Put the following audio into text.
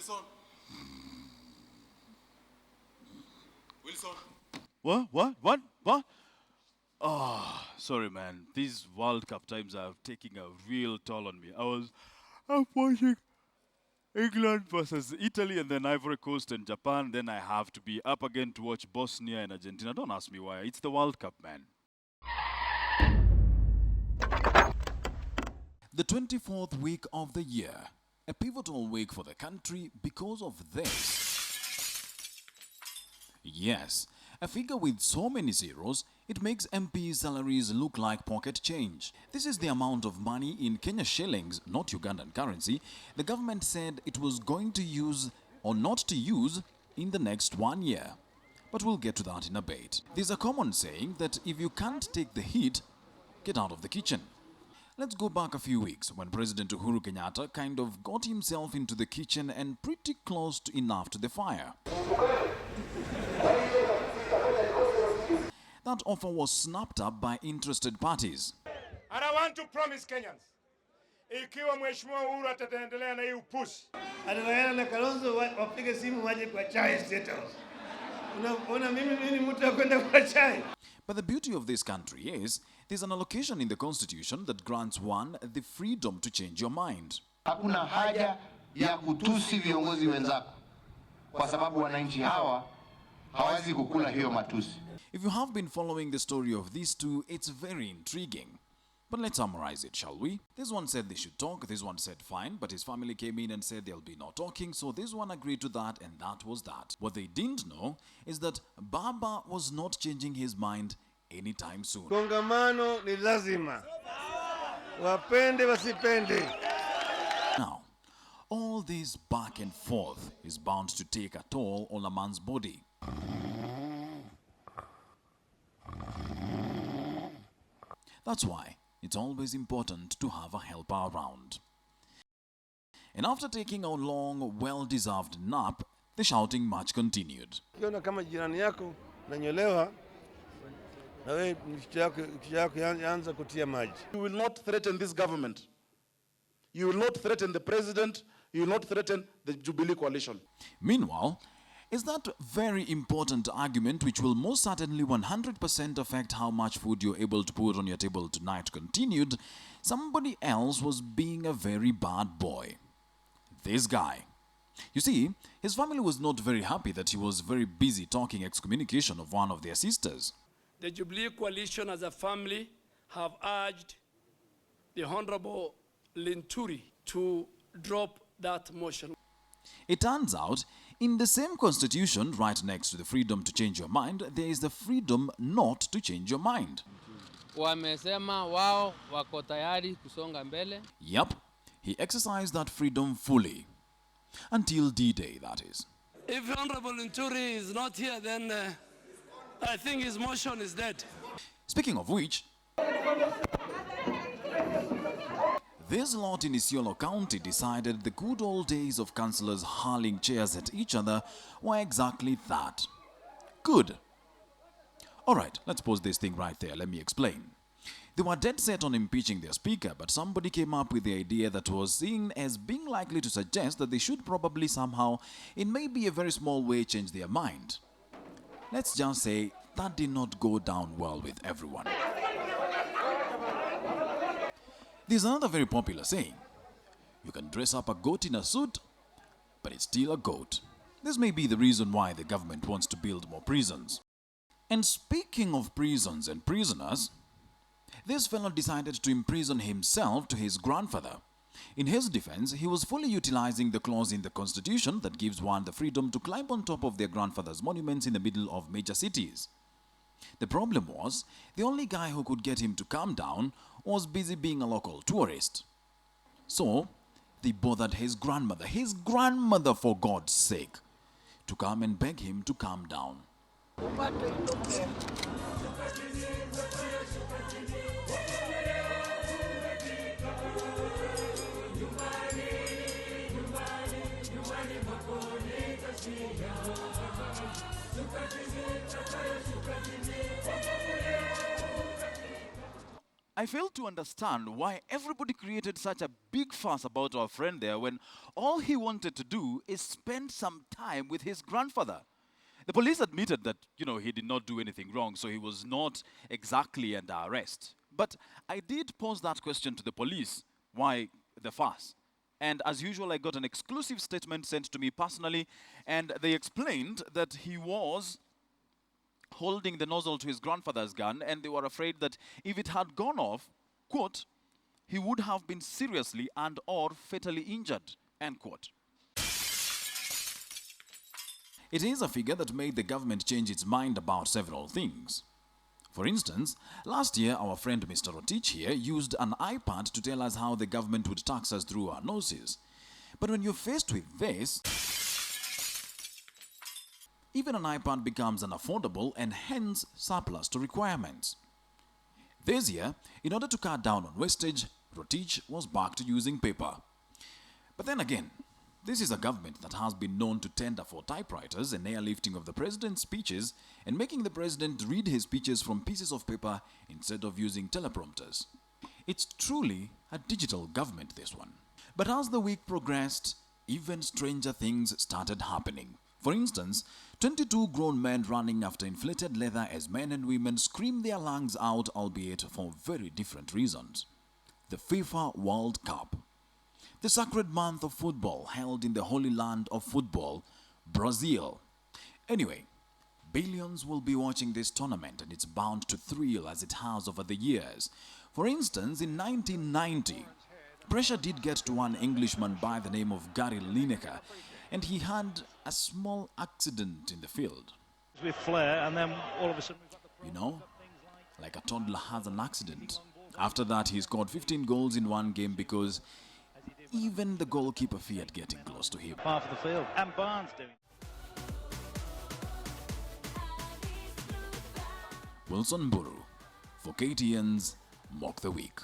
Wilson. Wilson. What? Oh, sorry, man. These World Cup times are taking a real toll on me. I'm watching England versus Italy and then Ivory Coast and Japan. Then I have to be up again to watch Bosnia and Argentina. Don't ask me why. It's the World Cup, man. The 24th week of the year, a pivotal week for the country because of this. Yes, a figure with so many zeros, it makes MPs' salaries look like pocket change. This is the amount of money in Kenya shillings, not Ugandan currency, the government said it was going to use or not to use in the next 1 year. But we'll get to that in a bit. There's a common saying that if you can't take the heat, get out of the kitchen. Let's go back a few weeks when President Uhuru Kenyatta kind of got himself into the kitchen and pretty close enough to the fire. That offer was snapped up by interested parties. And I want to promise Kenyans, ikiwa Mheshimiwa Uhuru ataendelea na hii upusi, ataenda na Kalonzo wapige simu waje kwa chai State House. Unaona mimi mtu akwenda kwa chai. But the beauty of this country is, there's an allocation in the constitution that grants one the freedom to change your mind. Hakuna haja ya kutusi viongozi wenzako kwa sababu wananchi hawa hawezi kukula hiyo matusi. If you have been following the story of these two, it's very intriguing. But let's summarize it, shall we? This one said they should talk, this one said fine, but his family came in and said there'll be no talking, so this one agreed to that, and that was that. What they didn't know is that Baba was not changing his mind anytime soon. Kongamano ni lazima. Wapende wasipende. Now, all this back and forth is bound to take a toll on a man's body. That's why it's always important to have a helper around. And after taking a long, well-deserved nap, the shouting match continued. Ukiona kama jirani yako nanyolewa, na wewe kichwa yako yaanza kutia maji. You will not threaten this government. You will not threaten the president. You will not threaten the Jubilee coalition. Meanwhile, is that very important argument which will most certainly 100% affect how much food you're able to put on your table tonight continued, somebody else was being a very bad boy. This guy. You see, his family was not very happy that he was very busy talking excommunication of one of their sisters. The Jubilee Coalition as a family have urged the Honorable Linturi to drop that motion. It turns out, in the same constitution, right next to the freedom to change your mind, there is the freedom not to change your mind. Wamesema wao wako tayari kusonga mbele. Yup, he exercised that freedom fully. Until D-Day, that is. If Honorable Linturi is not here, then I think his motion is dead. Speaking of which, this lot in Isiolo County decided the good old days of councillors hurling chairs at each other were exactly that. Good. Alright, let's pause this thing right there. Let me explain. They were dead set on impeaching their speaker, but somebody came up with the idea that was seen as being likely to suggest that they should probably somehow, in maybe a very small way, change their mind. Let's just say that did not go down well with everyone. There's another very popular saying. You can dress up a goat in a suit, but it's still a goat. This may be the reason why the government wants to build more prisons. And speaking of prisons and prisoners, this fellow decided to imprison himself to his grandfather. In his defense, he was fully utilizing the clause in the constitution that gives one the freedom to climb on top of their grandfather's monuments in the middle of major cities. The problem was, the only guy who could get him to calm down was busy being a local tourist. So, they bothered his grandmother for God's sake, to come and beg him to calm down. I fail to understand why everybody created such a big fuss about our friend there when all he wanted to do is spend some time with his grandfather. The police admitted that, he did not do anything wrong, so he was not exactly under arrest. But I did pose that question to the police, why the fuss? And as usual, I got an exclusive statement sent to me personally, and they explained that he was holding the nozzle to his grandfather's gun, and they were afraid that if it had gone off, quote, he would have been seriously and or fatally injured, end quote. It is a figure that made the government change its mind about several things. For instance, last year our friend Mr. Rotich here used an iPad to tell us how the government would tax us through our noses. But when you're faced with this, even an iPad becomes unaffordable and hence surplus to requirements. This year, in order to cut down on wastage, Rotich was back to using paper. But then again, this is a government that has been known to tender for typewriters and airlifting of the president's speeches and making the president read his speeches from pieces of paper instead of using teleprompters. It's truly a digital government, this one. But as the week progressed, even stranger things started happening. For instance, 22 grown men running after inflated leather as men and women scream their lungs out, albeit for very different reasons. The FIFA World Cup. The sacred month of football held in the holy land of football, Brazil. Anyway, billions will be watching this tournament and it's bound to thrill as it has over the years. For instance, in 1990, pressure did get to one Englishman by the name of Gary Lineker, and he had a small accident in the field. With flair, and then all of a sudden... Like a toddler has an accident. After that, he scored 15 goals in one game because even the goalkeeper feared getting close to him. Half of the field, and Barnes doing. Wilson Buru for KTN's Mock the Week.